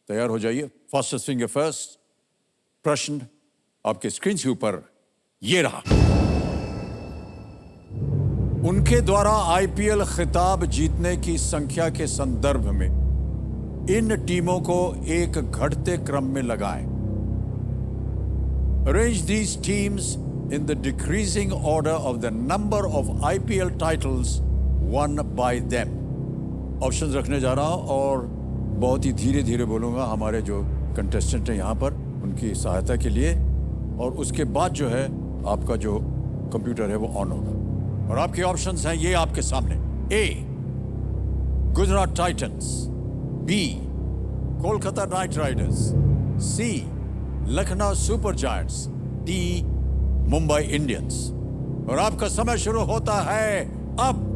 तैयार हो जाइए। Fastest finger first. प्रश्न आपके स्क्रीन के ऊपर ये रहा। उनके द्वारा आईपीएल खिताब जीतने की संख्या के संदर्भ में इन टीमों को एक घटते क्रम में लगाएं। Arrange these teams in the decreasing order of the number of IPL titles won by them. Options रखने जा रहा हूं और बहुत ही धीरे धीरे बोलूंगा हमारे जो कंटेस्टेंट हैं यहाँ पर, उनकी सहायता के लिए। और उसके बाद जो है आपका जो कंप्यूटर है वो ऑन होगा। और आपके ऑप्शंस हैं ये आपके सामने। A, Gujarat Titans. B, Kolkata Knight Riders. C, Lucknow Super Giants. D, Mumbai Indians. और आपका समय शुरू होता है अब।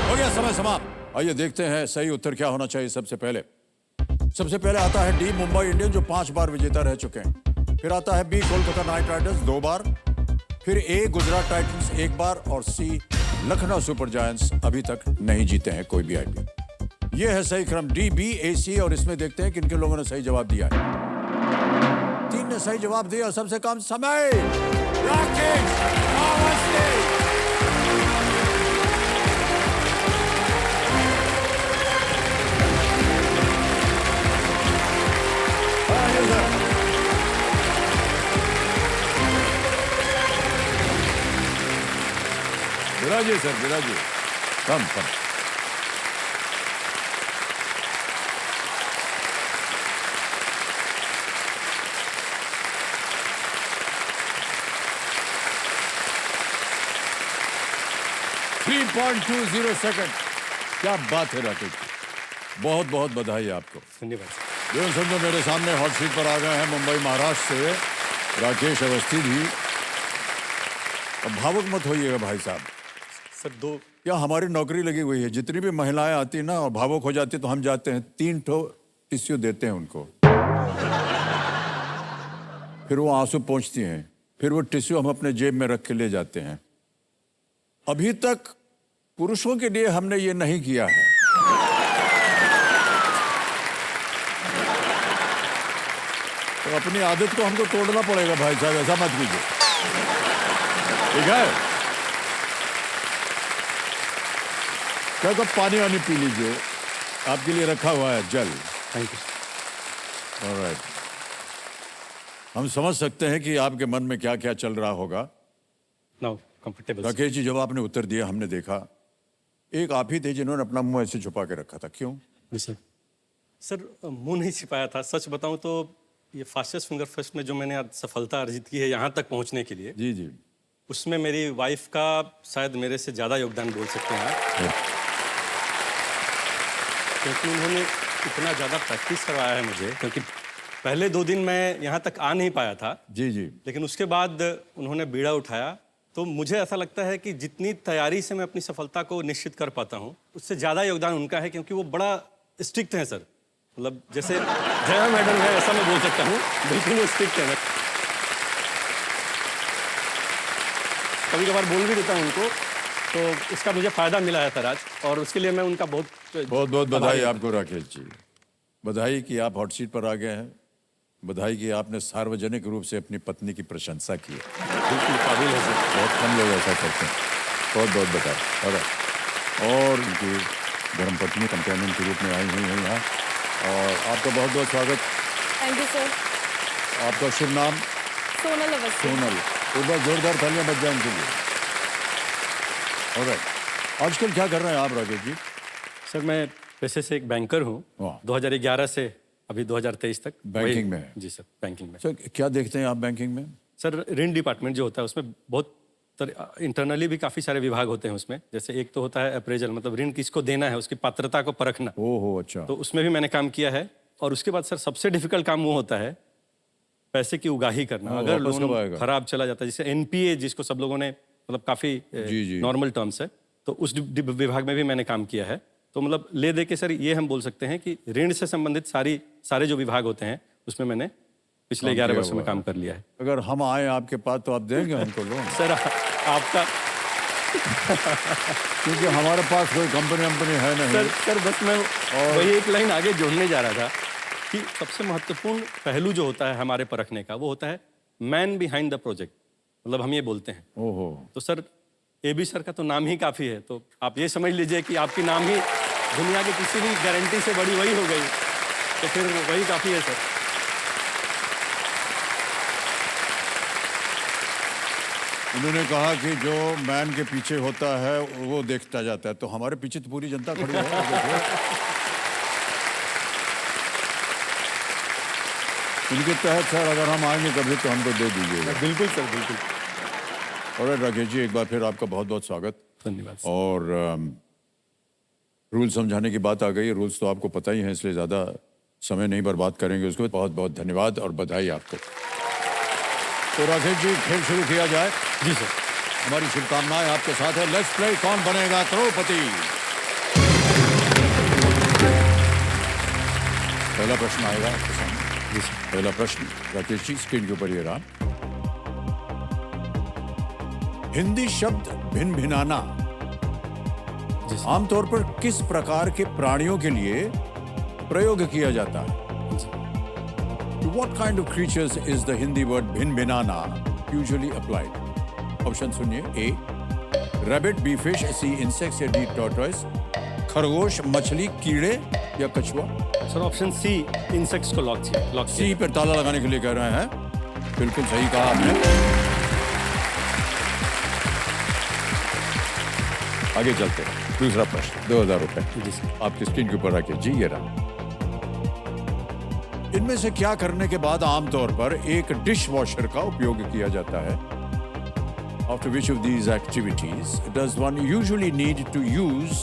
हो गया समय समाप्त। आइए देखते हैं सही उत्तर क्या होना चाहिए। सबसे पहले आता है डी, मुंबई इंडियंस, जो 5 बार विजेता रह चुके हैं। फिर आता है बी, कोलकाता नाइट राइडर्स 2 बार। फिर ए, गुजरात टाइटंस 1 बार। और सी, लखनऊ सुपर जायंट्स अभी तक नहीं जीते हैं कोई भी आईपीएल। यह है सही क्रम डी, बी, ए, सी। और इसमें देखते हैं किन किन लोगों ने सही जवाब दिया है। 3 ने सही जवाब दिया। सबसे कम समय राकेश अवस्थी। विराजिए सर, विराजिए। कम 3.20 सेकंड। क्या बात है राकेश जी, बहुत बहुत बधाई आपको। धन्यवाद। जो समझो मेरे सामने हॉट सीट पर आ गए हैं मुंबई महाराष्ट्र से राकेश अवस्थी जी। अब भावुक मत होइएगा भाई साहब। सर, 2 क्या हमारी नौकरी लगी हुई है, जितनी भी महिलाएं आती हैं ना और भावुक हो जाती है तो हम जाते हैं 3 ठो टिश्यू देते हैं उनको। फिर वो आंसू पोंछती हैं, फिर वो टिश्यू हम अपने जेब में रख के ले जाते हैं। अभी तक पुरुषों के लिए हमने ये नहीं किया है। तो अपनी आदत को हमको तोड़ना पड़ेगा भाई साहब, ऐसा मत कीजिए, ठीक है? क्या कब पानी वानी पी लीजिए, आपके लिए रखा हुआ है जल। Thank you. ऑलराइट, हम समझ सकते हैं कि आपके मन में क्या क्या चल रहा होगा। Now comfortable. राकेश जी, जब आपने उत्तर दिया हमने देखा एक आप ही थे जिन्होंने अपना मुंह ऐसे छुपा के रखा था, क्यों? जी सर। सर, मुंह नहीं छिपाया था। सच बताऊं तो ये फास्टेस्ट फिंगर फर्स्ट में जो मैंने आज सफलता अर्जित की है यहाँ तक पहुँचने के लिए, जी जी, उसमें मेरी वाइफ का शायद मेरे से ज़्यादा योगदान बोल सकते हैं आप। क्योंकि उन्होंने इतना ज़्यादा प्रैक्टिस करवाया है मुझे, क्योंकि पहले 2 दिन मैं यहाँ तक आ नहीं पाया था। जी जी। लेकिन उसके बाद उन्होंने बीड़ा उठाया। तो मुझे ऐसा लगता है कि जितनी तैयारी से मैं अपनी सफलता को निश्चित कर पाता हूँ, उससे ज़्यादा योगदान उनका है, क्योंकि वो बड़ा स्ट्रिक्ट हैं सर। मतलब जैसे जया मैडम है ऐसा मैं बोल सकता हूँ, बिल्कुल वो स्ट्रिक्ट है। कभी कभार बोल भी देता हूँ उनको, तो इसका मुझे फ़ायदा मिला है सर आज, और उसके लिए मैं उनका बहुत बहुत बधाई आपको राकेश जी। बधाई कि आप हॉट सीट पर आ गए हैं। बधाई कि आपने सार्वजनिक रूप से अपनी पत्नी की प्रशंसा की है। बिल्कुल काबिल है सर। बहुत कम लोग ऐसा करते हैं। बहुत बहुत बधाई। और उनकी धर्मपत्नी कंपेनियन के रूप में आई हुई है यहाँ, और आपका बहुत बहुत स्वागत। Thank you sir. आपका शुभ नाम? सोनल अवस्थी। सोनल। एक बार जोरदार तालियां बज जाए इनके लिए। ऑलराइट, आजकल क्या कर रहे हैं आप राकेश जी? सर, मैं पेशे से एक बैंकर हूँ। वाह। 2011 से अभी 2023 तक बैंकिंग में है? जी सर, बैंकिंग में। सर, क्या देखते हैं आप बैंकिंग में? सर, ऋण डिपार्टमेंट जो होता है उसमें बहुत इंटरनली भी काफ़ी सारे विभाग होते हैं उसमें। जैसे एक तो होता है अप्रेजल, मतलब ऋण किसको देना है उसकी पात्रता को परखना। ओहो, अच्छा। तो उसमें भी मैंने काम किया है। और उसके बाद सर सबसे डिफिकल्ट काम वो होता है पैसे की उगाही करना। अगर वापस कब आएगा? लोन खराब चला जाता है, जैसे एनपीए जिसको सब लोगों ने मतलब काफ़ी जी। नॉर्मल टर्म्स है, तो उस विभाग में भी मैंने काम किया है। तो मतलब ले दे के सर ये हम बोल सकते हैं कि ऋण से संबंधित सारे जो विभाग होते हैं उसमें मैंने पिछले 11 वर्षों में काम कर लिया है। अगर हम आए आपके पास तो आप देंगे हमको लोन? सर आपका क्योंकि हमारे पास कोई कंपनी है नहीं। सर बस मैं वही एक लाइन आगे जोड़ने जा रहा था कि सबसे महत्वपूर्ण पहलू जो होता है हमारे परखने का वो होता है मैन बिहाइंड द प्रोजेक्ट। मतलब हम ये बोलते हैं। ओहो। तो सर AB सर का तो नाम ही काफ़ी है, तो आप ये समझ लीजिए कि आपकी नाम ही दुनिया की किसी भी गारंटी से बड़ी वही हो गई, तो फिर वही काफ़ी है सर। उन्होंने कहा कि जो मैन के पीछे होता है वो देखता जाता है, तो हमारे पीछे तो पूरी जनता खड़ी है। इनके तहत सर अगर हम आएंगे कभी तो हमको दे दीजिएगा। बिल्कुल सर, बिल्कुल। और राकेश जी एक बार फिर आपका बहुत बहुत स्वागत। धन्यवाद। और रूल समझाने की बात आ गई। रूल्स तो आपको पता ही है, इसलिए ज़्यादा समय नहीं बर्बाद करेंगे उसको। बहुत बहुत धन्यवाद और बधाई आपको। तो राकेश जी खेल शुरू किया जाए। जी सर। हमारी शुभकामनाएं आपके साथ है। लेट्स प्ले कौन बनेगा करोड़पति। पहला प्रश्न आएगा आपके सामने। जी सर। पहला प्रश्न राकेश जी स्क्रीन के ऊपर ये रहा। हिंदी शब्द भिन भिनाना आमतौर पर किस प्रकार के प्राणियों के लिए प्रयोग किया जाता है? To what kind of creatures is the Hindi word भिन भिनाना usually applied? ऑप्शन सुनिए। A rabbit, B fish, C insects या D tortoise? खरगोश, मछली, कीड़े या कछुआ? सर ऑप्शन C इंसेक्ट्स को लॉक किया। सी पर ताला लगाने के लिए कह रहे हैं। बिल्कुल सही कहा आपने। आगे चलते हैं। दूसरा प्रश्न 2000 रुपए। जी सर। आपकी स्क्रीन के ऊपर रखिए जी। ये रहा। इनमें से क्या करने के बाद आमतौर पर एक डिश वॉशर का उपयोग किया जाता है? After which of these activities does one usually need to use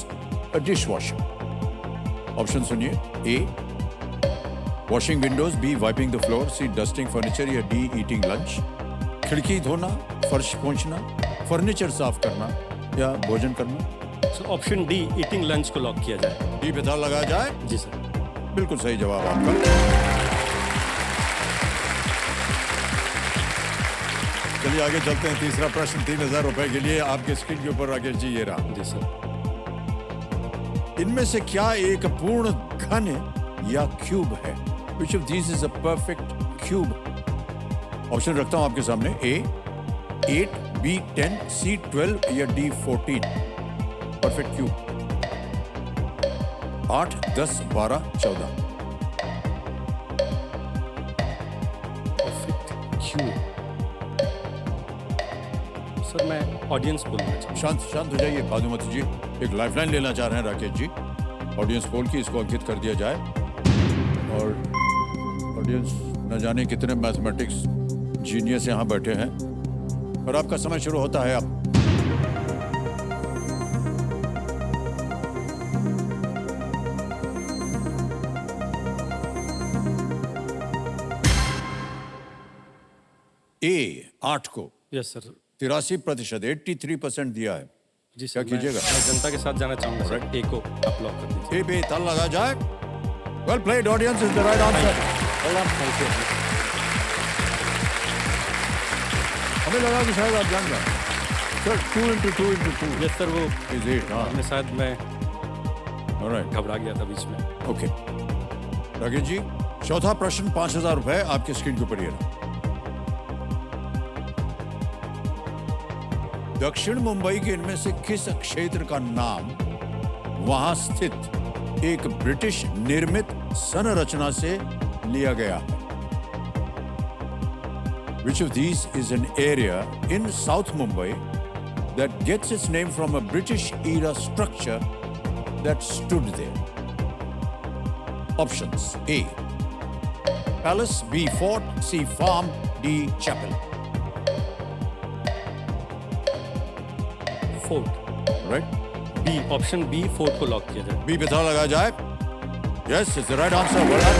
a dishwasher? Option सुनिए। A washing windows, B wiping the floor, C dusting furniture या D eating lunch? खिड़की धोना, फर्श पोंछना, फर्नीचर साफ करना या भोजन करना? Sir option D eating lunch को लॉक किया जाए। डी पे ताला लगाया जाए। जी सर। बिल्कुल सही जवाब आपका। चलिए आगे चलते हैं। तीसरा प्रश्न 3000 रुपए के लिए आपके स्क्रीन के ऊपर राकेश जी ये रहा। जी सर। इनमें से क्या एक पूर्ण घन या क्यूब है? Which of these is a perfect cube? Option रखता हूं आपके सामने। A 8, B 10, C 12 या D 14? Perfect cube. 8, 10, 12, 14। Perfect cube. Sir मैं ऑडियंस बोलना चाहूँ। शांत हो जाइए, भानुमति जी एक लाइफलाइन लेना चाह रहे हैं राकेश जी। ऑडियंस पोल की, इसको अंकित कर दिया जाए। और ऑडियंस न जाने कितने मैथमेटिक्स जीनियस यहाँ बैठे हैं। और आपका समय शुरू होता है अब। A 8 को यस सर। 83%, 83% दिया है। जी क्या सर। कीजिएगा? मैं जनता के साथ जाना चाहूँगा सर। A को आप लॉक कर दीजिए। ए पे ताला लगा जाए। Well played audience is the right answer. Thank you. हमें लगा कि शायद आप जान गए। Sir 2 into 2 into 2 yes sir वो is 8। हाँ मैं शायद मैं ऑलराइट घबरा गया था बीच में। ओके। राकेश जी चौथा प्रश्न 5000 रुपए आपके स्क्रीन के ऊपर ये रहा। दक्षिण मुंबई के इनमें से किस क्षेत्र का नाम वहां स्थित एक ब्रिटिश निर्मित संरचना से लिया गया है? Which of these is an area in South Mumbai that gets its name from a British era structure that stood there? Options: A Palace, B Fort, C Farm, D Chapel. Fort. Right? B option B fort को lock किया जाए। B पे ताला लगाया जाए। Yes, it's the right answer. Well done.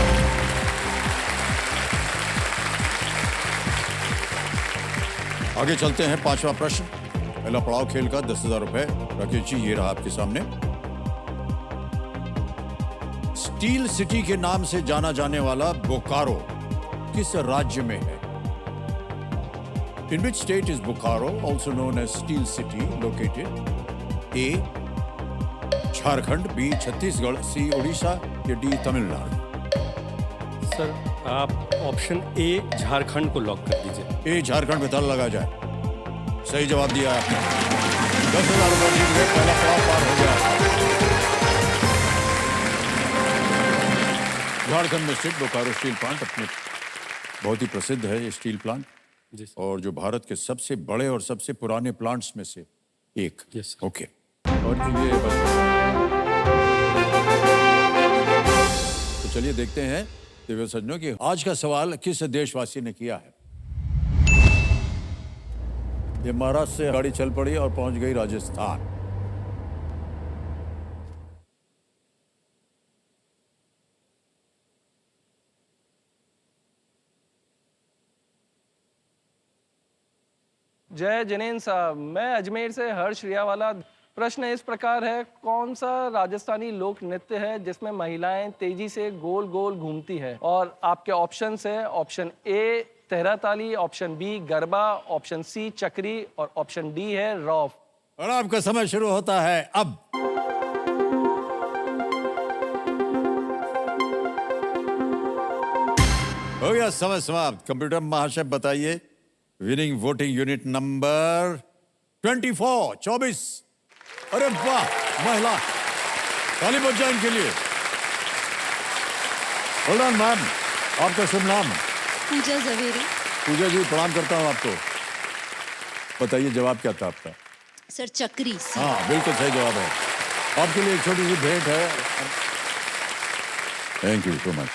आगे चलते हैं। पांचवा प्रश्न, पहला पड़ाव खेल का 10,000 रुपए। राकेश जी ये रहा आपके सामने। स्टील सिटी के नाम से जाना जाने वाला बोकारो किस राज्य में है? In which state is Bokaro also known as steel city located? A Jharkhand, B Chhattisgarh, C Orissa या डी तमिलनाडु? सर आप ऑप्शन ए झारखंड को लॉक कर दीजिए। ए झारखंड में ताला लगा जाए। सही जवाब दिया आपने। 10,000 रुपये जीत गए, पहला पड़ाव पार हो गया। झारखंड में स्थित बोकारो स्टील प्लांट अपने बहुत ही प्रसिद्ध है ये स्टील प्लांट, जी सर। और जो भारत के सबसे बड़े और सबसे पुराने प्लांट्स में से एक। Yes sir. ओके, और ये बस तो चलिए देखते हैं दिव्य सज्जनों की आज का सवाल किस देशवासी ने किया है। ये महाराष्ट्र से गाड़ी चल पड़ी और पहुंच गई राजस्थान। जय जिनेन साहब, मैं अजमेर से हर्ष रियावाला। प्रश्न इस प्रकार है, कौन सा राजस्थानी लोक नृत्य है जिसमें महिलाएं तेजी से गोल गोल घूमती है? और आपके ऑप्शंस है, option A Tehra Taali, option B Garba, option C Chakri और ऑप्शन डी है रौफ। और आपका समय शुरू होता है अब। हो गया समय समाप्त। कंप्यूटर महाशय बताइए विनिंग वोटिंग यूनिट नंबर 24। अरे वाह, महिला, ताली बज जाए इनके लिए। होल्ड ऑन मैम, आपका शुभ नाम? पूजा जवेरी। पूजा जी, प्रणाम करता हूँ आपको। बताइए जवाब क्या था आपका? सर चक्री। हाँ, बिल्कुल सही जवाब है। आपके लिए एक छोटी सी भेंट है। Thank you so much.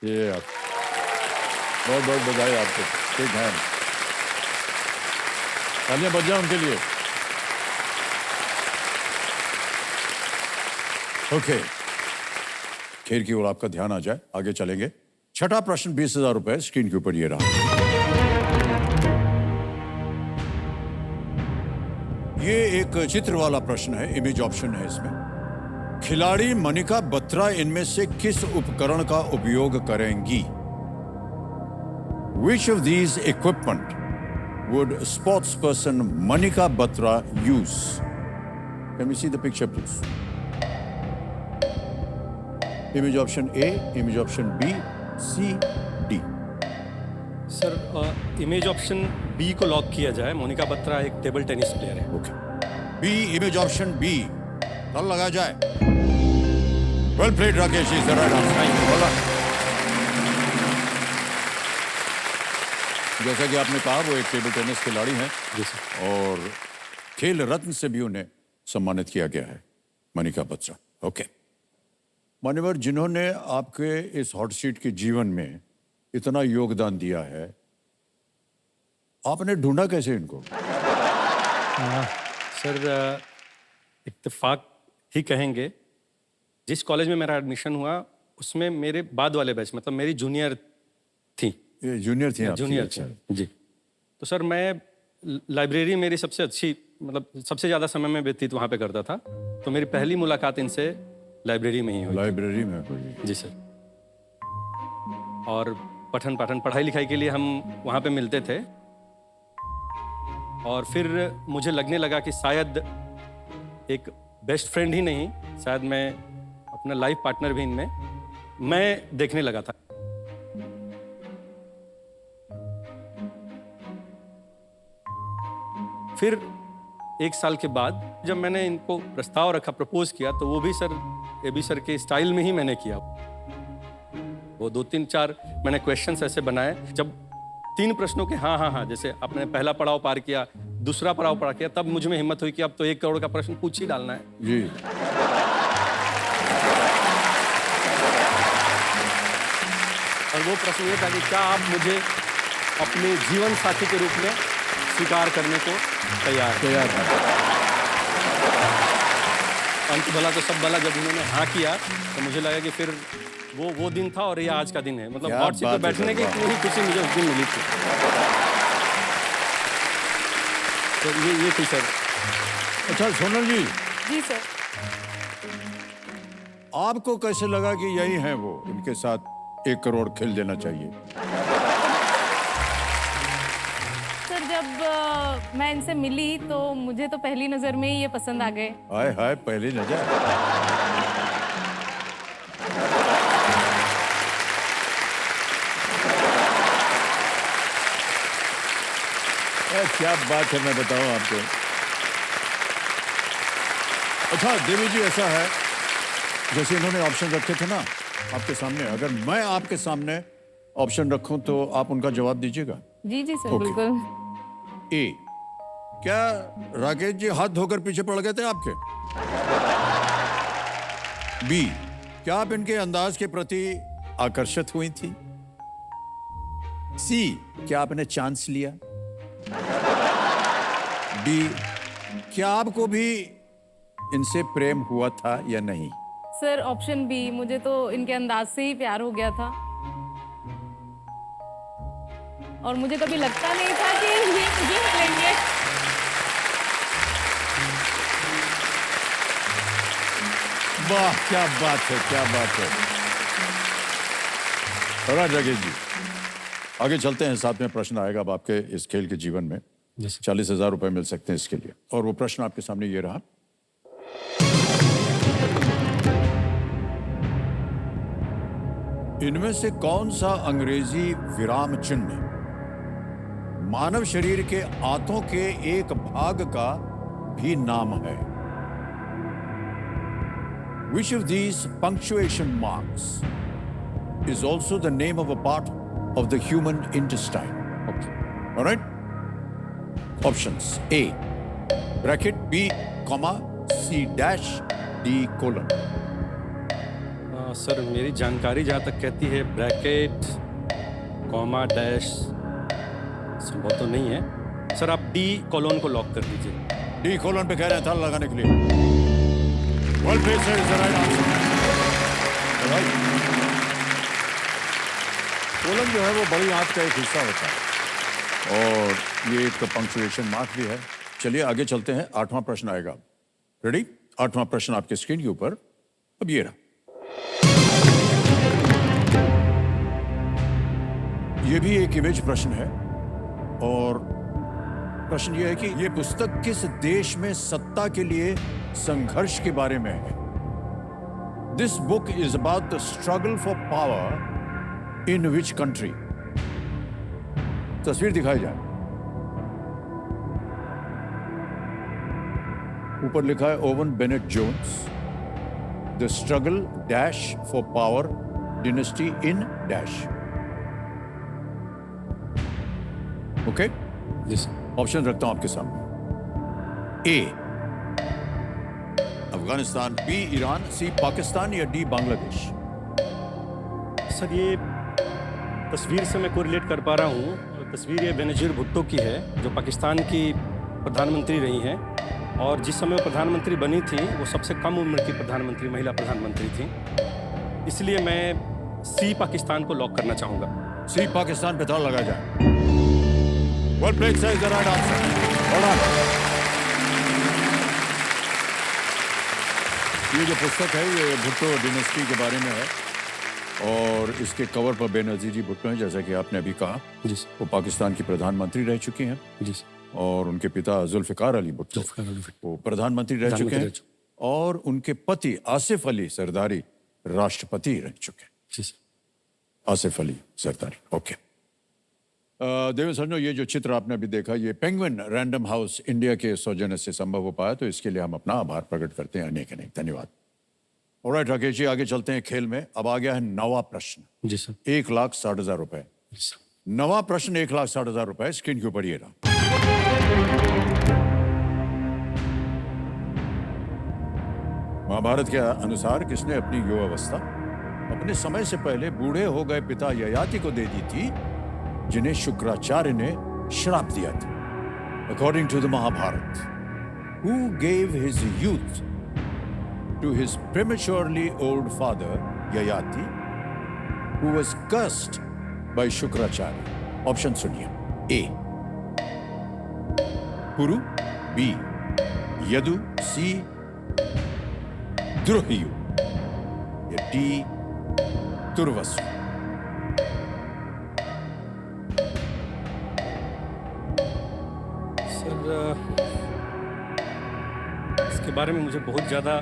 ये आप बहुत बहुत बधाई आपको। ठीक है, तालियां बज जाए उनके लिए। ओके, खेल की ओर आपका ध्यान आ जाए, आगे चलेंगे। छठा प्रश्न 20,000 रुपए स्क्रीन के ऊपर ये रहा। ये एक चित्र वाला प्रश्न है, इमेज ऑप्शन है इसमें। खिलाड़ी मनिका बत्रा इनमें से किस उपकरण का उपयोग करेंगी? Which of these equipment would sports person Manika Batra use? Can we see the picture, please? Image option A, image option B, C, D. Sir image option B को लॉक किया जाए। मोनिका बत्रा एक टेबल टेनिस प्लेयर है। Okay. B, image option B. ताला लगा जाए। Well played, Rakesh. Is the right answer. Well done. जैसा कि आपने कहा, वो एक टेबल टेनिस खिलाड़ी हैं। जी सर। और खेल रत्न से भी उन्हें सम्मानित किया गया है, मनिका बत्रा। ओके, मान्यवर, जिन्होंने आपके इस हॉट सीट के जीवन में इतना योगदान दिया है, आपने ढूंढा कैसे इनको? सर इत्तेफाक ही कहेंगे, जिस कॉलेज में मेरा एडमिशन हुआ उसमें मेरे बाद वाले बैच, मतलब मेरी जूनियर थी। ये जूनियर थी आपकी? जूनियर अच्छा। जी। तो सर मैं लाइब्रेरी मेरी सबसे अच्छी, मतलब सबसे ज़्यादा समय में व्यतीत वहाँ पे करता था। तो मेरी पहली मुलाकात इनसे लाइब्रेरी में ही हुई। लाइब्रेरी में हुई? जी सर। और पठन पाठन, पढ़ाई लिखाई के लिए हम वहाँ पे मिलते थे। और फिर मुझे लगने लगा कि शायद एक बेस्ट फ्रेंड ही नहीं, शायद मैं अपना लाइफ पार्टनर भी इनमें मैं देखने लगा था। फिर 1 साल के बाद जब मैंने इनको प्रस्ताव रखा, प्रपोज किया, तो वो भी सर एबी सर के स्टाइल में ही मैंने किया। वो 2-3-4 मैंने क्वेश्चंस ऐसे बनाए, जब 3 प्रश्नों के हाँ हाँ हाँ, जैसे आपने पहला पड़ाव पार किया, दूसरा पड़ाव पार किया, तब मुझे में हिम्मत हुई कि अब तो 1 करोड़ का प्रश्न पूछ ही डालना है। जी। और वो प्रश्न ये था कि क्या आप मुझे अपने जीवन साथी के रूप में स्वीकार करने को तैयार है। अंत भला तो सब भला, जब उन्होंने हाँ किया तो मुझे लगा कि फिर वो दिन था और ये आज का दिन है। मतलब क्या हॉट सीट पे बात है बैठने की सर, इतनी ही खुशी मुझे उस दिन मिली थी। तो ये थी सर। अच्छा सोनल जी, जी सर। आपको कैसे लगा कि यही है वो, इनके साथ 1 करोड़ खेल देना चाहिए? सर जब मैं इनसे मिली तो मुझे तो पहली नजर में ही ये पसंद आ गए। हाय हाय, पहली नजर। क्या बात है, मैं बताऊं आपको। अच्छा देवी जी, ऐसा है जैसे इन्होंने ऑप्शन रखे थे ना आपके सामने, अगर मैं आपके सामने ऑप्शन रखूं तो आप उनका जवाब दीजिएगा। जी जी सर, ओके। बिल्कुल। ए, क्या राकेश जी हाथ धोकर पीछे पड़ गए थे आपके? बी, क्या आप इनके अंदाज के प्रति आकर्षित हुई थी? सी, क्या आपने चांस लिया? डी, क्या आपको भी इनसे प्रेम हुआ था या नहीं? सर ऑप्शन बी, मुझे तो इनके अंदाज से ही प्यार हो गया था और मुझे कभी लगता नहीं था कि ये मुझे मिलेंगे। वाह, क्या बात है, क्या बात है। और राकेश जी, आगे चलते हैं। साथ में प्रश्न आएगा अब आपके इस खेल के जीवन में। 40,000 रुपए मिल सकते हैं इसके लिए। और वो प्रश्न आपके सामने ये रहा। इनमें से कौन सा अंग्रेजी विराम चिन्ह मानव शरीर के आंतों के एक भाग का भी नाम है? Which of these punctuation marks is also the name of a part of the human intestine? Okay. All right? Options: A, bracket; B, comma; C, dash; D, colon. Sir मेरी जानकारी जहाँ तक कहती है ब्रैकेट, कॉमा, डैश संभव तो नहीं है सर। आप डी कोलोन को लॉक कर दीजिए। डी कोलन पे कह रहे हैं ताला लगाने के लिए। Well played, sir. Is the right answer. All right. Colon जो है वो बड़ी आंत का एक हिस्सा होता है और ये एक पंक्चुएशन मार्क भी है। चलिए आगे चलते हैं। 8वां प्रश्न आएगा। रेडी? 8वां प्रश्न आपके स्क्रीन के ऊपर अब ये रहा। ये भी एक इमेज प्रश्न है और प्रश्न ये है कि ये पुस्तक किस देश में सत्ता के लिए संघर्ष के बारे में है? This book is about the struggle for power in which country? तस्वीर दिखाई जाए। ऊपर लिखा है Owen Bennett Jones, the struggle dash for power dynasty in dash. Okay, option रखता हूं आपके सामने। A, Afghanistan; B, Iran; C, Pakistan; या डी, बांग्लादेश। सर ये तस्वीर से मैं कोरिलेट कर पा रहा हूँ। तस्वीर ये बेनजीर भुट्टो की है जो पाकिस्तान की प्रधानमंत्री रही हैं और जिस समय वो प्रधानमंत्री बनी थी वो सबसे कम उम्र की प्रधानमंत्री, महिला प्रधानमंत्री थी। इसलिए मैं सी, पाकिस्तान को लॉक करना चाहूँगा। सी, पाकिस्तान पे ताला लगा जाए। Well played, sir. Is the right answer. Hold on. ये जो पुस्तक है ये भुट्टो डिनेस्टी के बारे में है और इसके कवर पर बेनजीर भुट्टो हैं, जैसा कि आपने अभी कहा। जी वो पाकिस्तान की प्रधानमंत्री रह चुकी हैं। जी और उनके पिता जुल्फिकार अली भुट्टो वो प्रधानमंत्री रह चुके हैं और उनके पति आसिफ अली जरदारी राष्ट्रपति रह चुके हैं। जी sir. Asif Ali Zardari. Okay. Devendra sir, ये जो चित्र आपने अभी देखा ये पेंगुइन रैंडम हाउस इंडिया के सौजन्य से संभव हो पाया, तो इसके लिए हम अपना आभार प्रकट करते हैं। अनेक अनेक धन्यवाद। ऑलराइट राकेश जी, आगे चलते हैं खेल में। अब आ गया है 9वां प्रश्न। जी सर। 1,60,000 रुपए। जी सर। 9वां प्रश्न 1,60,000 रुपए। स्क्रीन के ऊपर ये रहा। महाभारत के अनुसार किसने अपनी युवावस्था अपने समय से पहले बूढ़े हो गए पिता ययाति को दे दी थी, जिन्हें शुक्राचार्य ने श्राप दिया था? According to the Mahabharata, who gave his youth to his prematurely old father Yayati, who was cursed by Shukracharya? Option सुनिए। A, Puru; B, Yadu; C, Druhyu। या डी तुर्वसु? सर इसके बारे में मुझे बहुत ज़्यादा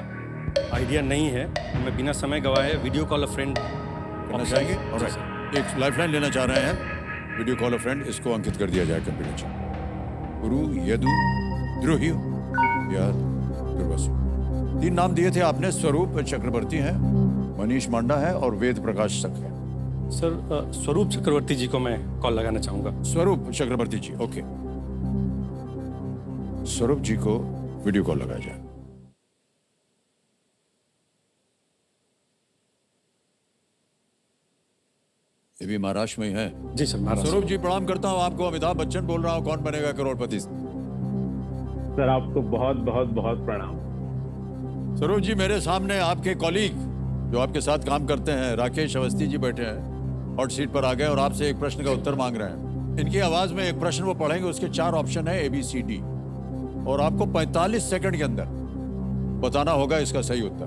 आइडिया नहीं है। मैं बिना समय गवाए वीडियो कॉल अ फ्रेंड करना चाहेंगे? ऑलराइट, एक लाइफलाइन लेना चाह रहे हैं, वीडियो कॉल अ फ्रेंड, इसको अंकित कर दिया जाए कंप्यूटर से। गुरु, यदु, द्रुह्य या तुर्वसु। 3 नाम दिए थे आपने। स्वरूप चक्रवर्ती हैं, मनीष मांडा है और वेद प्रकाश सक है। सर स्वरूप चक्रवर्ती जी को मैं कॉल लगाना चाहूँगा। स्वरूप चक्रवर्ती जी, ओके। स्वरूप जी को वीडियो कॉल लगाया जाए। ये भी महाराष्ट्र में ही है। जी सर, महाराष्ट्र। स्वरूप जी प्रणाम करता हूँ आपको। अमिताभ बच्चन बोल रहा हूँ, कौन बनेगा करोड़पति। सर आपको बहुत बहुत बहुत प्रणाम। स्वरूप जी, मेरे सामने आपके कॉलीग जो आपके साथ काम करते हैं, राकेश अवस्थी जी बैठे हैं, हॉट सीट पर आ गए और आपसे एक प्रश्न का उत्तर मांग रहे हैं। इनकी आवाज में एक प्रश्न वो पढ़ेंगे, उसके 4 ऑप्शन है ABCD, और आपको 45 सेकंड के अंदर बताना होगा इसका सही उत्तर।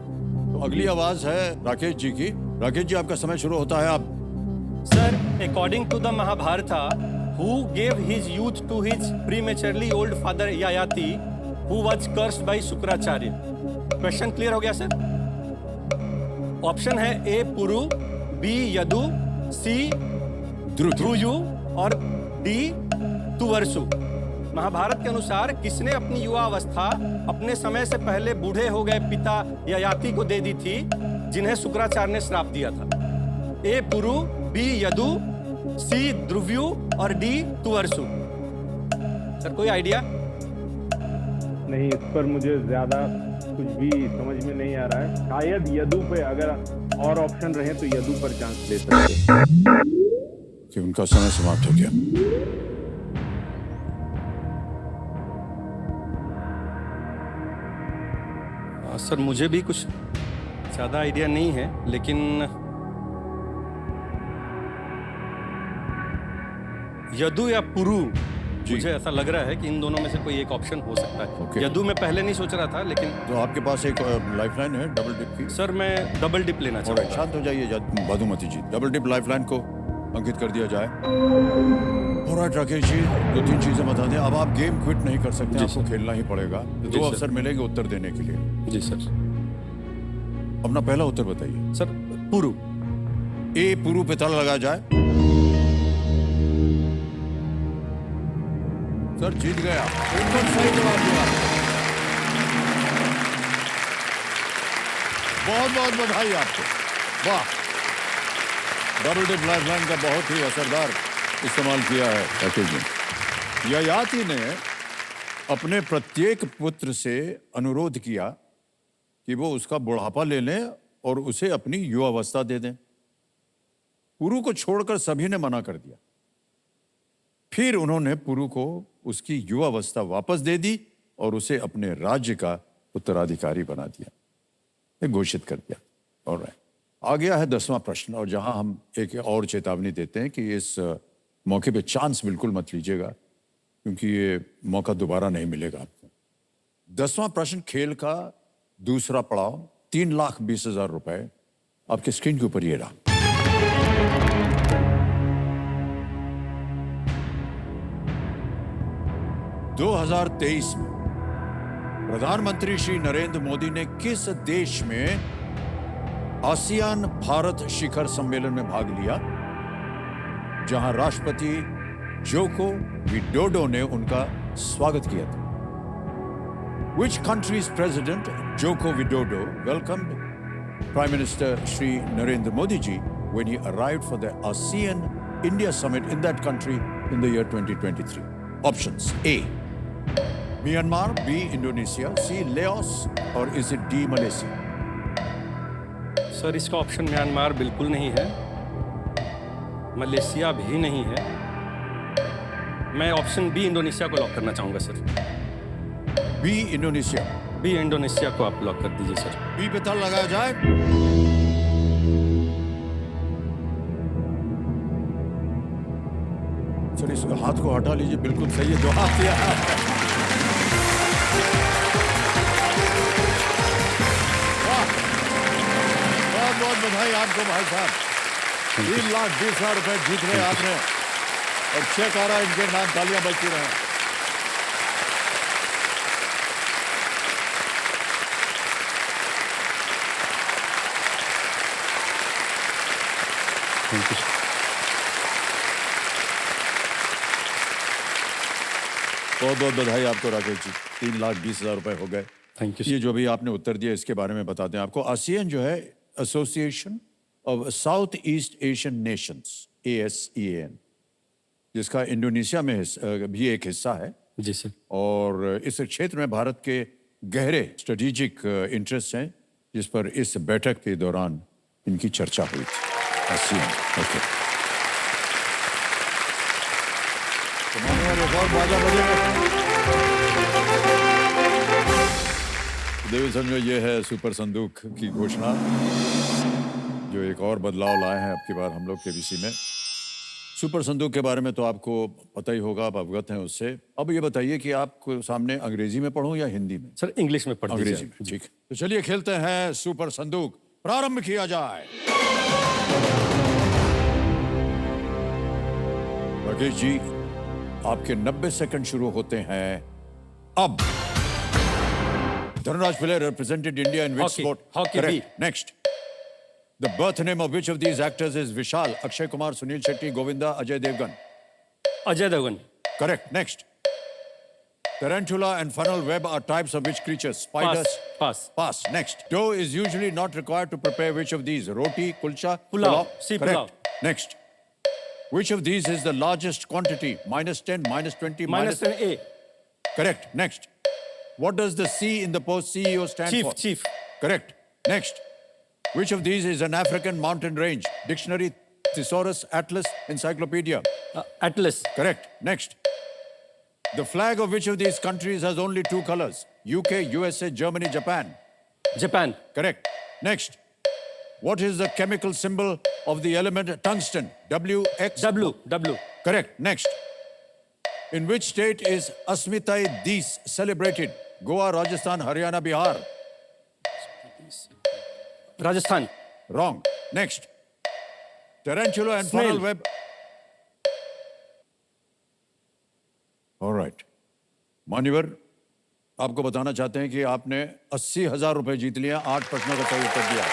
तो अगली आवाज है राकेश जी की। राकेश जी, आपका समय शुरू होता है। आप Sir, according to the Mahabharata, who gave his youth to his prematurely old father Yayati, who was cursed by Shukracharya? Question clear हो गया सर? ऑप्शन है A Puru, B Yadu, C ध्रुयु और D तुवर्सु। महाभारत के अनुसार किसने अपनी युवा अवस्था अपने समय से पहले बूढ़े हो गए पिता ययाति को दे दी थी, जिन्हें शुक्राचार्य ने श्राप दिया था? A Puru, B Yadu, C ध्रुव्यु और D तुवर्सु। सर कोई आइडिया? नहीं, इस पर मुझे ज्यादा कुछ भी समझ में नहीं आ रहा है। शायद यदु पे, अगर और ऑप्शन रहे तो यदु पर चांस ले सकते हैं। कि उनका समय समाप्त हो गया। सर मुझे भी कुछ ज़्यादा आइडिया नहीं है, लेकिन यदु या पुरु, मुझे ऐसा लग रहा है कि इन दोनों में से कोई एक ऑप्शन हो सकता है। Okay. यदु मैं पहले नहीं सोच रहा था, लेकिन तो आपके पास एक लाइफलाइन है डबल डिप की। सर मैं डबल डिप लेना और चाहूँगा। शांत हो जाइए मधुमती जी। डबल डिप लाइफलाइन को अंकित कर दिया जाए। ऑलराइट राकेश जी, 2-3 चीजें बता दें। अब आप गेम क्विट नहीं कर सकते, आपको खेलना ही पड़ेगा। 2 अवसर मिलेंगे उत्तर देने के लिए। जी सर। अपना पहला उत्तर बताइए। Sir Puru. A पुरु पे ताला लगाया जाए। सर जीत गया, एकदम सही जवाब दिया। बहुत बहुत बधाई आपको, वाह। डबल डिप लाइफलाइन का बहुत ही असरदार इस्तेमाल किया है राकेश जी। ययाति ने अपने प्रत्येक पुत्र से अनुरोध किया कि वो उसका बुढ़ापा ले लें और उसे अपनी युवावस्था दे दें। पुरु को छोड़कर सभी ने मना कर दिया। फिर उन्होंने पुरु को उसकी युवावस्था वापस दे दी और उसे अपने राज्य का उत्तराधिकारी बना दिया, घोषित कर दिया। ऑलराइट, आ गया है 10वां प्रश्न, और जहां हम एक और चेतावनी देते हैं कि इस मौके पे चांस बिल्कुल मत लीजिएगा, क्योंकि ये मौका दोबारा नहीं मिलेगा आपको। 10वां प्रश्न खेल का दूसरा पड़ाव, 3,20,000 रुपए आपके स्क्रीन के ऊपर ये रहा। – 2023 में प्रधानमंत्री श्री नरेंद्र मोदी ने किस देश में आसियान भारत शिखर सम्मेलन में भाग लिया, जहां राष्ट्रपति जोको विडोडो ने उनका स्वागत किया था? Which country's president Joko Widodo welcomed Prime Minister Shri Narendra Modi ji when he arrived for the ASEAN India Summit in that country in the year 2023? Options: A. Myanmar, B. Indonesia, C. Laos, or is it D. Malaysia? Sir इसका option Myanmar बिल्कुल नहीं है, Malaysia भी नहीं है। मैं option B Indonesia को lock करना चाहूंगा sir. B. Indonesia. B Indonesia को आप लॉक कर दीजिए सर। B पे ताला लगाया जाए। सर इस हाथ को हटा लीजिए, बिल्कुल सही है जवाब दिया है। बहुत बहुत बधाई आपको भाई साहब। 3,20,000 रुपए जीत गए आपने और चेक आ रहा है इनके नाम, तालियां बजती रहे। Thank you. बहुत बहुत बधाई आपको राकेश जी, 3,20,000 रुपए हो गए। Thank you. ये जो भी आपने उत्तर दिया इसके बारे में बता दें आपको। आसियान जो है association of south east Asian Nations, ASEAN, जिसका इंडोनेशिया में भी एक हिस्सा है, जी सर। और इस क्षेत्र में भारत के गहरे स्ट्रेटेजिक इंटरेस्ट हैं, जिस पर इस बैठक के दौरान इनकी चर्चा हुई थी। ASEAN, okay. तो माननीय एक और बाजा बजेगा। देवी समझो ये है सुपर संदूक की घोषणा, जो एक और बदलाव लाए हैं अब की बार हम लोग के BC में। सुपर संदूक के बारे में तो आपको पता ही होगा, आप अवगत हैं उससे। अब ये बताइए कि आपको सामने अंग्रेजी में पढ़ूं या हिंदी में? सर इंग्लिश में पढ़ अंग्रेजी दीजिए। में, ठीक। तो चलिए खेलते हैं सुपर संदूक, प्रारंभ किया जाए। राकेश जी, आपके 90 सेकंड शुरू होते हैं अब। Dhanraj Pillay represented India in which Hockey. sport? Hockey, Correct. B. Next. The birth name of which of these actors is Vishal, Akshay Kumar, Sunil Shetty, Govinda, Ajay Devgan? Ajay Devgan. Correct. Next. Tarantula and funnel web are types of which creatures? Spiders. Pass. Pass. Next. Dough is usually not required to prepare which of these? Roti, kulcha, Pulao. See, Correct. Next. Which of these is the largest quantity? -10, -20, minus A। Correct. Next. What does the C in the post CEO stand Chief, for? chief. Correct. Next. Which of these is an African mountain range? Dictionary, thesaurus, atlas, encyclopedia. Atlas. Correct. Next. The flag of which of these countries has only two colors? UK, USA, Germany, Japan. Japan. Correct. Next. What is the chemical symbol of the element tungsten? WX. W। Correct. Next. In which state is Asmitai Dis celebrated? Goa, Rajasthan, Haryana, Bihar. Rajasthan. Wrong. Next. Tarantula and Snail. funnel web. All right. मान्यवर, आपको बताना चाहते हैं कि आपने 80,000 रुपए जीत लिया, 8 प्रश्नों का सही उत्तर दिया।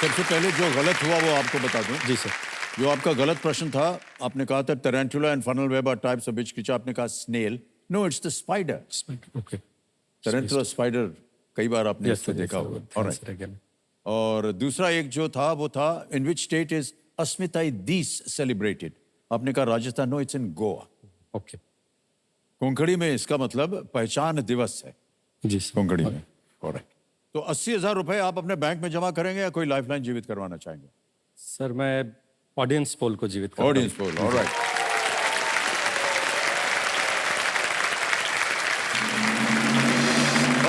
सबसे पहले जो गलत हुआ वो आपको बता दूं। जी सर। जो आपका गलत प्रश्न था, आपने कहा था tarantula and funnel web are types of which creature, आपने कहा snail. No, it's the spider. Okay. tarantula spider कई बार आपने इसको देखा होगा। All right. और दूसरा एक जो था वो था in which state is Asmitai Dis celebrated? आपने कहा Rajasthan. No, it's in Goa. Okay. Konkani में इसका मतलब पहचान दिवस है, जी सर। कोंकणी में। Alright. तो 80,000 रुपए आप अपने बैंक में जमा करेंगे या कोई लाइफलाइन जीवित करवाना चाहेंगे? सर मैं ऑडियंस पोल को जीवित करूंगा। Audience poll. Alright.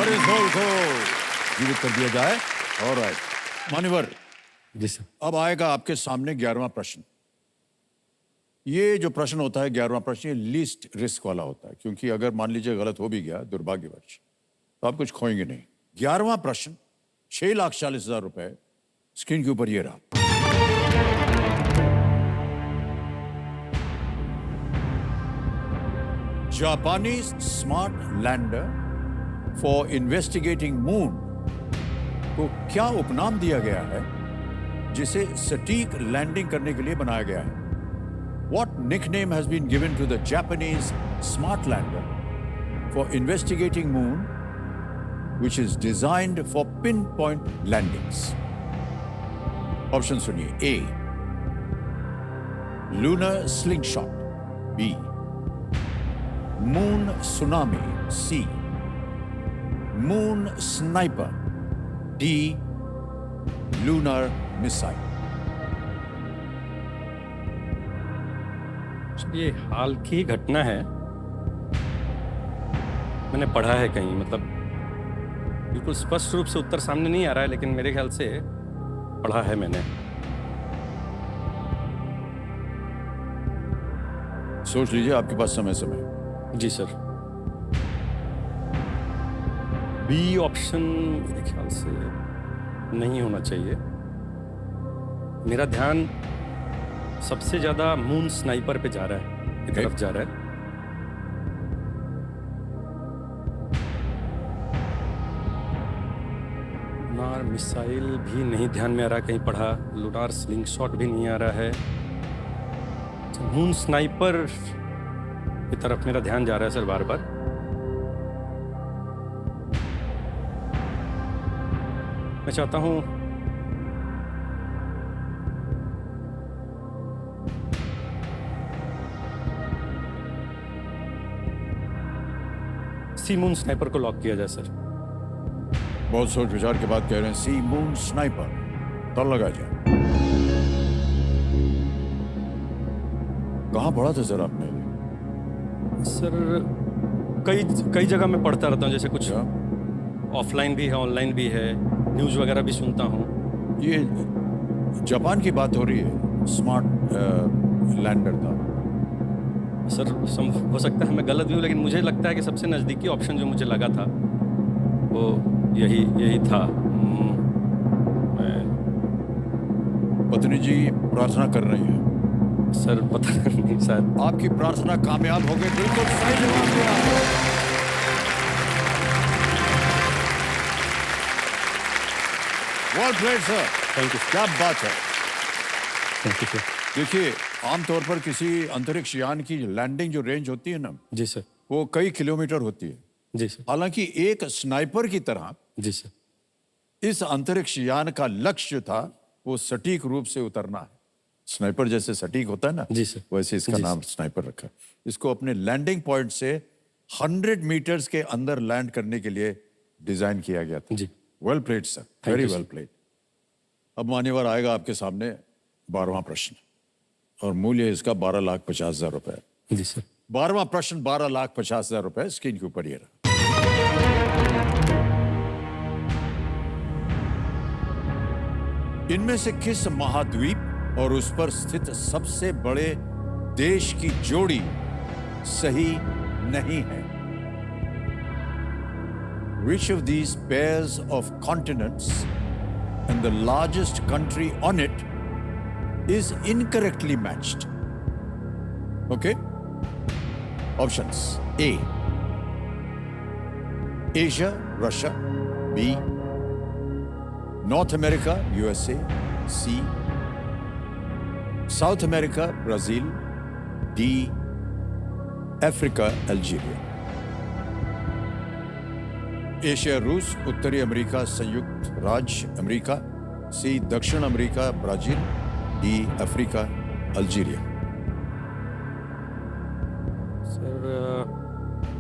Audience poll को जीवित कर दिया जाए। ऑलराइट। मान्यवर, जी सर। अब आएगा आपके सामने 11वां प्रश्न। ये जो प्रश्न होता है 11वां प्रश्न, ये लीस्ट रिस्क वाला होता है, क्योंकि अगर मान लीजिए गलत हो भी गया दुर्भाग्यवश तो आप कुछ खोएंगे नहीं। 11वां प्रश्न 6,40,000 रुपए स्क्रीन के ऊपर ये रहा। जापानी smart lander for investigating moon को क्या उपनाम दिया गया है जिसे सटीक लैंडिंग करने के लिए बनाया गया है? What nickname has been given to the Japanese smart lander for investigating moon, which is designed for pinpoint landings? Option सुनिए। A. Lunar slingshot. B. Moon tsunami. C. Moon sniper. D. Lunar missile. ये हाल की घटना है, मैंने पढ़ा है कहीं, मतलब बिल्कुल स्पष्ट रूप से उत्तर सामने नहीं आ रहा है, लेकिन मेरे ख्याल से पढ़ा है मैंने। सोच लीजिए, आपके पास समय। जी सर। बी ऑप्शन मेरे ख्याल से नहीं होना चाहिए। मेरा ध्यान सबसे ज़्यादा मून स्नाइपर पे जा रहा है, की तरफ जा रहा है। लूनार मिसाइल भी नहीं ध्यान में आ रहा, कहीं पढ़ा। लूनार स्लिंग शॉट भी नहीं आ रहा है। मून स्नाइपर की तरफ मेरा ध्यान जा रहा है सर बार बार। मैं चाहता हूं सी मून स्नाइपर को लॉक किया जाए सर। बहुत सोच विचार के बाद कह रहे हैं सी मून स्नाइपर, तो लगा जाए। कहाँ पढ़ा था सर आपने? सर कई जगह मैं पढ़ता रहता हूँ, जैसे कुछ ऑफलाइन भी है, ऑनलाइन भी है, न्यूज़ वगैरह भी सुनता हूँ। ये जापान की बात हो रही है, स्मार्ट लैंडर था। सर हो सकता है मैं गलत भी हूँ, लेकिन मुझे लगता है कि सबसे नज़दीकी ऑप्शन जो मुझे लगा था वो यही था। पत्नी जी प्रार्थना कर रही है। सर पता नहीं सर। आपकी प्रार्थना कामयाब हो गई, बिल्कुल सही जवाब दिया। Well played sir. Thank you. क्या बात है। Thank you sir. देखिए, आमतौर पर किसी अंतरिक्ष यान की लैंडिंग जो रेंज होती है ना, जी सर। वो कई किलोमीटर होती है। जी सर। हालांकि एक स्नाइपर की तरह जी सर। इस अंतरिक्ष यान का लक्ष्य जो था वो सटीक रूप से उतरना है। स्नाइपर जैसे सटीक होता है ना, जी सर, वैसे इसका जी नाम स्नाइपर रखा। इसको अपने लैंडिंग पॉइंट से 100 मीटर्स के अंदर लैंड करने के लिए डिजाइन किया गया था। जी। Well played sir, very well played. अब मान्यवर आएगा आपके सामने 12वां प्रश्न, और मूल्य इसका 12,50,000 रुपए। जी सर। 12वां प्रश्न 12,50,000 रुपए। स्क्रीन के ऊपर ये रहा। इनमें से किस महाद्वीप और उस पर स्थित सबसे बड़े देश की जोड़ी सही नहीं है? Which of these pairs of continents and the largest country on it is incorrectly matched? Okay? Options: A, Asia, Russia; B, North America, USA; C, South America, Brazil; D, Africa, Algeria. Asia रूस, उत्तरी America संयुक्त राज्य America; सी दक्षिण America Brazil; D Africa Algeria. Sir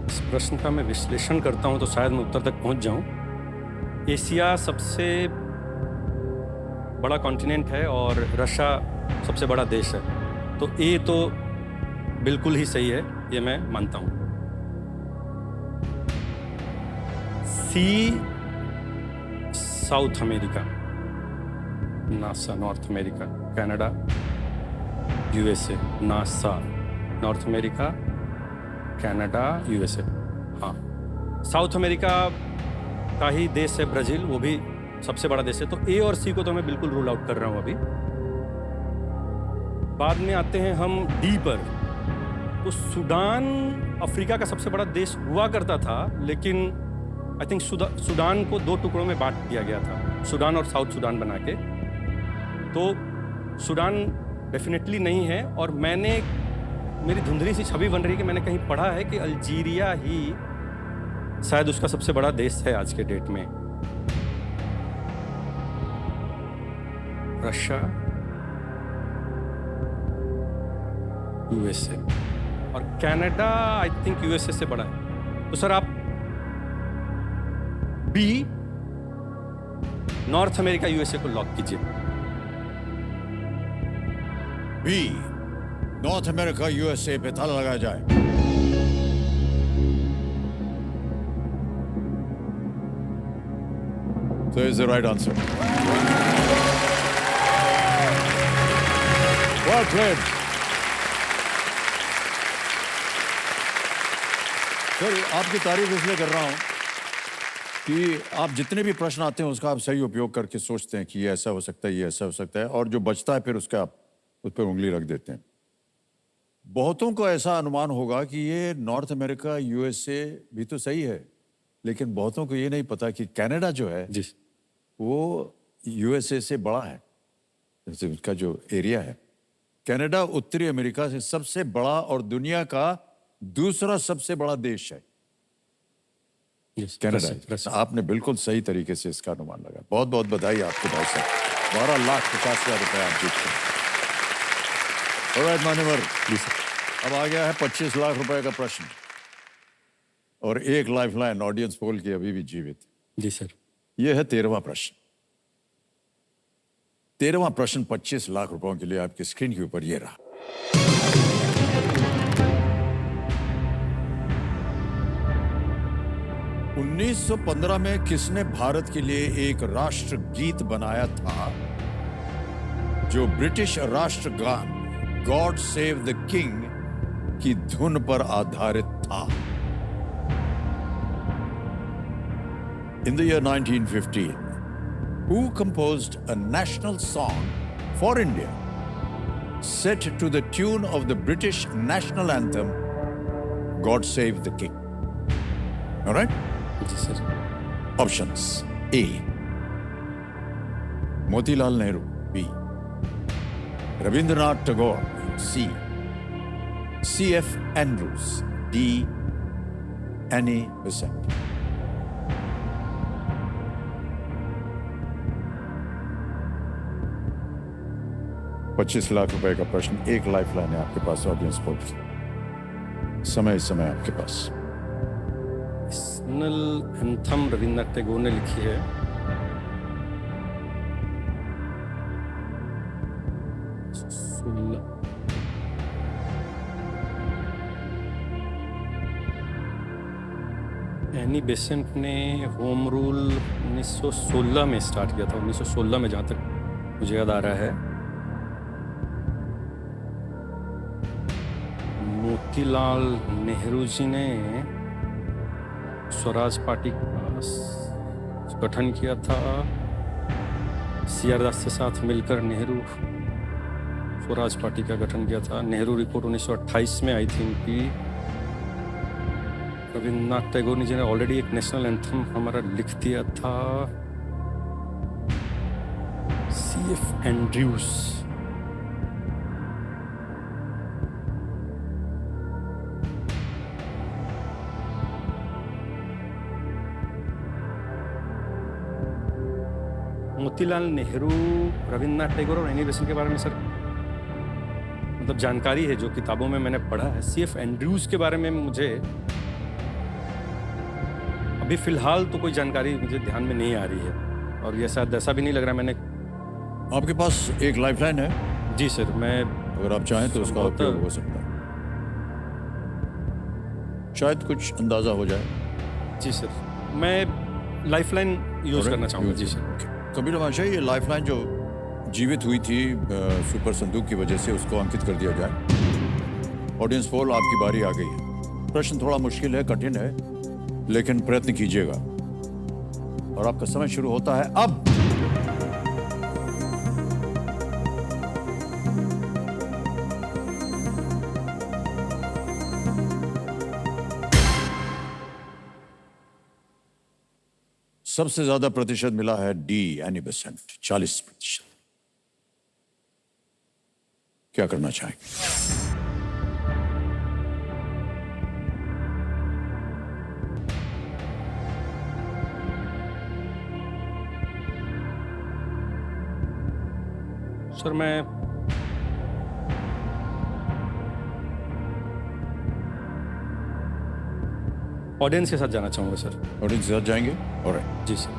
इस प्रश्न का मैं विश्लेषण करता हूं तो शायद मैं उत्तर तक पहुंच जाऊं। एशिया सबसे बड़ा कॉन्टिनेंट है और रशिया सबसे बड़ा देश है, तो ए तो बिल्कुल ही सही है, ये मैं मानता हूं। C South America, NASA North America, Canada USA. NASA North America, Canada USA. हाँ, साउथ अमेरिका का ही देश है ब्राजील, वो भी सबसे बड़ा देश है। तो ए और सी को तो मैं बिल्कुल रूल आउट कर रहा हूं अभी। बाद में आते हैं हम डी पर। तो सूडान अफ्रीका का सबसे बड़ा देश हुआ करता था, लेकिन आई थिंक सूडान को 2 टुकड़ों में बांट दिया गया था, सूडान और साउथ सूडान बना के। तो सूडान डेफिनेटली नहीं है, और मेरी धुंधली सी छवि बन रही है कि मैंने कहीं पढ़ा है कि अल्जीरिया ही शायद उसका सबसे बड़ा देश है आज के डेट में। रशिया, यूएसए और कनाडा आई थिंक यूएसए से बड़ा है। तो सर आप बी नॉर्थ अमेरिका यूएसए को लॉक कीजिए। बी नॉर्थ अमेरिका यूएसए पे ताला लगाया जाए। So is the right answer. Well played. Sir आपकी तारीफ इसलिए कर रहा हूं कि आप जितने भी प्रश्न आते हैं उसका आप सही उपयोग करके सोचते हैं कि ये ऐसा हो सकता है, ये ऐसा हो सकता है, और जो बचता है फिर उसका आप उस पर उंगली रख देते हैं। बहुतों को ऐसा अनुमान होगा कि ये नॉर्थ अमेरिका, यूएसए भी तो सही है, लेकिन बहुतों को ये नहीं पता कि कनाडा जो है जी वो यूएसए से बड़ा है। जैसे उसका जो एरिया है, कनाडा उत्तरी अमेरिका से सबसे बड़ा और दुनिया का दूसरा सबसे बड़ा देश है yes, कनाडा। रसिया। आपने बिल्कुल सही तरीके से इसका अनुमान लगा। बहुत बहुत बधाई आपके भाई साहब। 12,50,000 रुपए आप जीतते हैं। ऑलराइट मान्यवर, अब आ गया है 25 लाख रुपए का प्रश्न और एक लाइफलाइन ऑडियंस पोल की अभी भी जीवित। जी सर। यह है 13वां प्रश्न। 13वां प्रश्न 25 लाख रुपयों के लिए आपकी स्क्रीन के ऊपर ये रहा। उन्नीस 1915 में किसने भारत के लिए एक राष्ट्र गीत बनाया था जो ब्रिटिश राष्ट्रगान गॉड सेव द किंग की धुन पर आधारित था? In the year 1915, who composed a national song for India set to the tune of the British national anthem, God Save the King? All right? जी sir. Options: A. Motilal Nehru. B. Rabindranath Tagore. C. C.F. Andrews. D. Annie Besant. $25 lakh रुपए का प्रश्न, एक lifeline है आपके पास audience poll. समय इस समय आपके पास। नेशनल एंथम रविन्द्रनाथ टैगोर ने लिखी है। एनी बेसेंट ने होम रूल 1916 में स्टार्ट किया था, 1916 में, जहाँ तक मुझे याद आ रहा है। मोतीलाल नेहरू जी ने स्वराज पार्टी का गठन किया था। CR दास के साथ मिलकर नेहरू स्वराज पार्टी का गठन किया था। नेहरू रिपोर्ट 1928 में आई थी इनकी। रविन्द्रनाथ टैगोर जी ने ऑलरेडी एक नेशनल एंथम हमारा लिख दिया था। CF Andrews. मोतीलाल नेहरू, रविन्द्रनाथ टैगोर और एनी बेसेंट के बारे में सर मतलब जानकारी है जो किताबों में मैंने पढ़ा है। CF एंड्रयूज के बारे में मुझे अभी फिलहाल तो कोई जानकारी मुझे ध्यान में नहीं आ रही है, और ये शायद ऐसा भी नहीं लग रहा। मैंने आपके पास एक लाइफलाइन है। जी सर, मैं अगर आप चाहें तो उसका उपयोग हो सकता है, शायद कुछ अंदाजा हो जाए। जी सर, मैं लाइफलाइन यूज करना चाहूँगा। जी सर। कबीर महाशय, ये लाइफलाइन जो जीवित हुई थी सुपर संदूक की वजह से, उसको अंकित कर दिया जाए। ऑडियंस पोल, आपकी बारी आ गई है। प्रश्न थोड़ा मुश्किल है, कठिन है, लेकिन प्रयत्न कीजिएगा और आपका समय शुरू होता है अब। सबसे ज्यादा प्रतिशत मिला है डी एनी बेसेंट, 40%। क्या करना चाहेंगे? सर, मैं ऑडियंस के साथ जाना चाहूँगा सर। ऑडियंस के साथ जाएंगे? ऑलराइट। जी सर।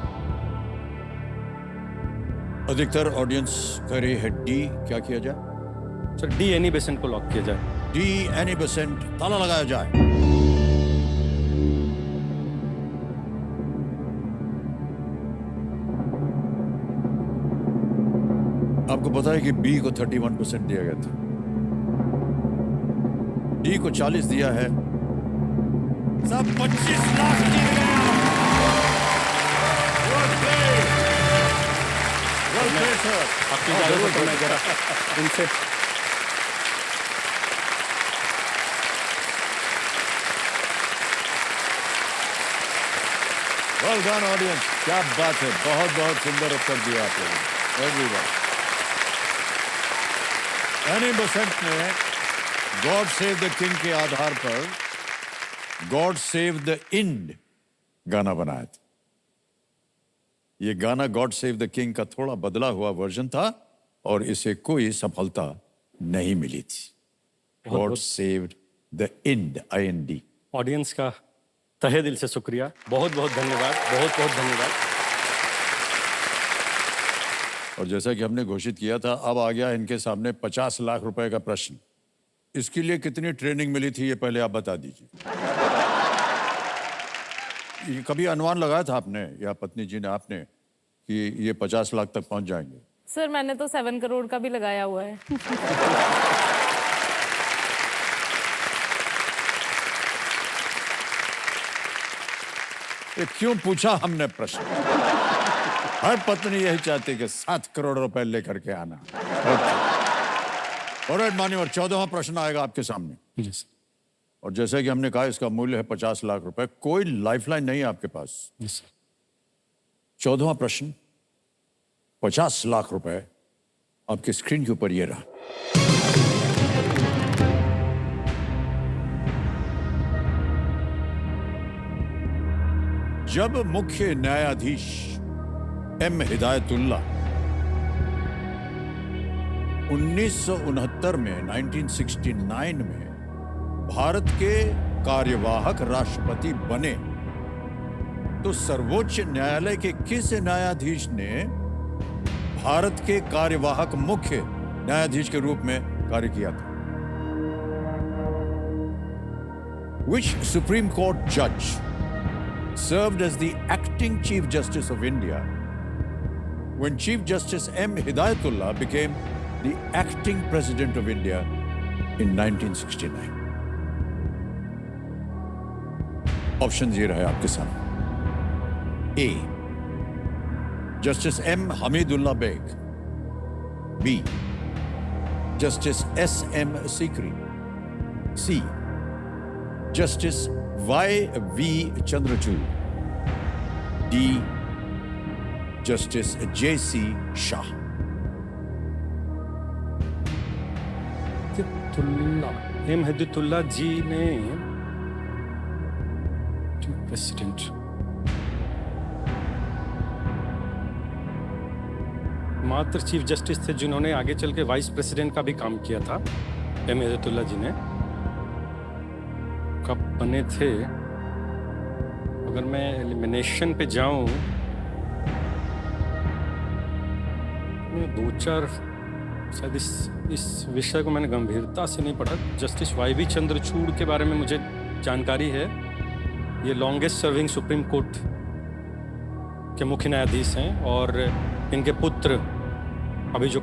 अधिकतर ऑडियंस कह रही है डी। क्या किया जाए? सर, डी एनी बेसेंट को लॉक किया जाए। डी एनी बेसेंट, ताला लगाया जाए। आपको पता है कि बी को 31% दिया गया था, डी को 40 दिया है। सब 25 लाख दिए गए। सर आपकी इजाजत हो तो मैं जरा इनसे वेल डन ऑडियंस, क्या बात है, बहुत बहुत सुंदर उत्तर दिया आप लोगों ने, एवरीवन। एनी बेसेंट ने गॉड सेव द किंग के आधार पर गॉड सेव द इंड गाना बनाया था। ये गाना गॉड सेव द किंग का थोड़ा बदला हुआ वर्जन था और इसे कोई सफलता नहीं मिली थी। God save the ind, IND। Audience का तहे दिल से शुक्रिया, बहुत बहुत धन्यवाद, बहुत बहुत धन्यवाद। और जैसा कि हमने घोषित किया था, अब आ गया इनके सामने 50 लाख रुपए का प्रश्न। इसके लिए कितनी ट्रेनिंग मिली थी ये पहले आप बता दीजिए। ये कभी अनुमान लगाया था आपने या पत्नी जी ने आपने कि ये 50 लाख तक पहुंच जाएंगे? सर मैंने तो 7 करोड़ का भी लगाया हुआ है। ये क्यों पूछा हमने प्रश्न? हर पत्नी यही चाहती कि 7 करोड़ रुपए लेकर के आना। और मान्यवर 14वां प्रश्न आएगा आपके सामने। यस और जैसे कि हमने कहा इसका मूल्य है 50 लाख रुपए। कोई लाइफलाइन नहीं है आपके पास। यस 14वां प्रश्न 50 लाख रुपए आपके स्क्रीन के ऊपर ये रहा। जब मुख्य न्यायाधीश M हिदायतुल्ला 1969 में 1969 में भारत के कार्यवाहक राष्ट्रपति बने तो सर्वोच्च न्यायालय के किस न्यायाधीश ने भारत के कार्यवाहक मुख्य न्यायाधीश के रूप में कार्य किया था? Which Supreme Court judge served as the acting Chief Justice of India when Chief Justice M. Hidayatullah became the acting President of India in 1969? Options ये रहे आपके सामने। A. Justice M. Hamidullah Beg. B. Justice S. M. Sikri. C. Justice Y.V. Chandrachud. D. Justice J.C. Shah. M. Hidayatullah जी ने president मात्र chief justice थे जिन्होंने आगे चल के वाइस प्रेसिडेंट का भी काम किया था। M. हिदायतुल्ला जी ने कब बने थे? अगर मैं एलिमिनेशन पे जाऊं, मैं 2-4 शायद इस विषय को मैंने गंभीरता से नहीं पढ़ा। Justice Y.V. चंद्रचूड़ के बारे में मुझे जानकारी है। ये लॉन्गेस्ट सर्विंग सुप्रीम कोर्ट के मुख्य न्यायाधीश हैं और इनके पुत्र अभी जो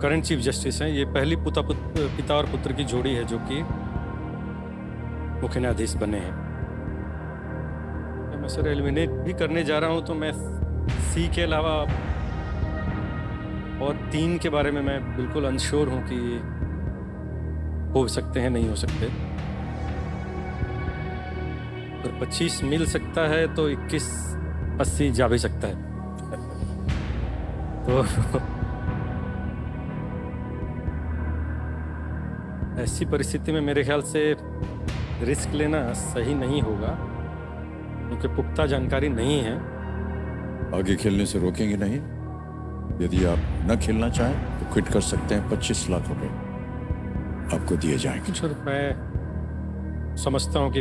करंट चीफ जस्टिस हैं, ये पहली पिता और पुत्र की जोड़ी है जो कि मुख्य न्यायाधीश बने हैं। मैं सर एलिमिनेट भी करने जा रहा हूं तो मैं सी के अलावा और 3 के बारे में मैं बिल्कुल अनश्योर हूं कि हो सकते हैं नहीं हो सकते। अगर 25 मिल सकता है तो 21-80 जा भी सकता है। तो ऐसी परिस्थिति में मेरे ख्याल से रिस्क लेना सही नहीं होगा क्योंकि पुख्ता जानकारी नहीं है। आगे खेलने से रोकेंगे नहीं। यदि आप न खेलना चाहें तो क्विट कर सकते हैं। 25 लाख रुपए आपको दिए जाएंगे। सर मैं समझता हूँ कि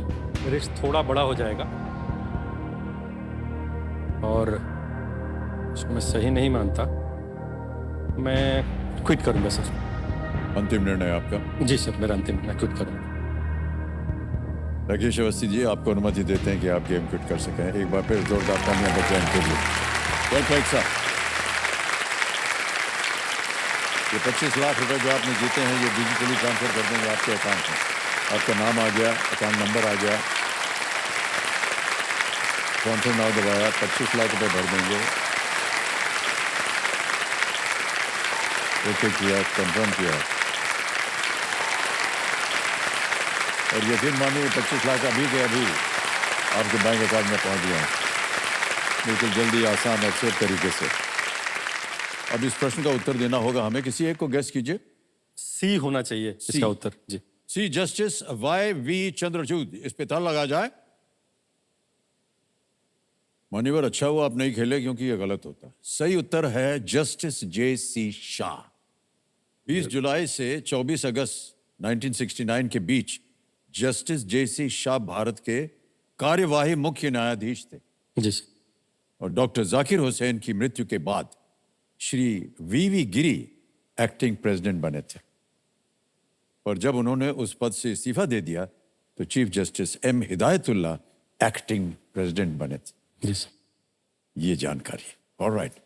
रिस्क थोड़ा बड़ा हो जाएगा और उसको मैं सही नहीं मानता। मैं क्विट करूँगा सर। अंतिम निर्णय आपका? जी सर, मेरा अंतिम निर्णय क्विट करूँगा। राकेश अवस्थी जी, आपको अनुमति देते हैं कि आप गेम क्विट कर सकें। एक बार फिर जोरदार तालियां बजाएं इनके लिए। वेल साहब, ये 25 लाख रुपए जो आपने जीते हैं ये डिजिटली ट्रांसफर कर देंगे आपके अकाउंट में। आपका नाम आ गया, अकाउंट नंबर आ गया, ट्रांसफर नाम दबाया, 25 लाख रुपए भर देंगे ओके किया, कंफर्म किया। और यकीन मानिए 25 लाख अभी के अभी आपके बैंक अकाउंट में पहुंच गया है, बिल्कुल जल्दी, आसान और सेफ तरीके से। अब इस प्रश्न का उत्तर देना होगा हमें, किसी एक को गेस कीजिए। सी होना चाहिए इसका उत्तर जी। सी, जस्टिस वाई वी चंद्रचूड। इस पे ताला लगा जाए। मान्यवर, अच्छा हुआ आप नहीं खेले क्योंकि ये गलत होता। सही उत्तर है जस्टिस जे.सी. शाह। 20 जुलाई से 24 अगस्त 1969 के बीच जस्टिस जे.सी. शाह भारत के कार्यवाही मुख्य न्यायाधीश थे। जी सर। और डॉक्टर जाकिर हुसैन की मृत्यु के बाद Shri V Giri acting president बने थे। और जब उन्होंने उस पद से इस्तीफा दे दिया तो chief justice M Hidayatullah acting president बने थे। जी सर। ये जानकारी। ऑलराइट।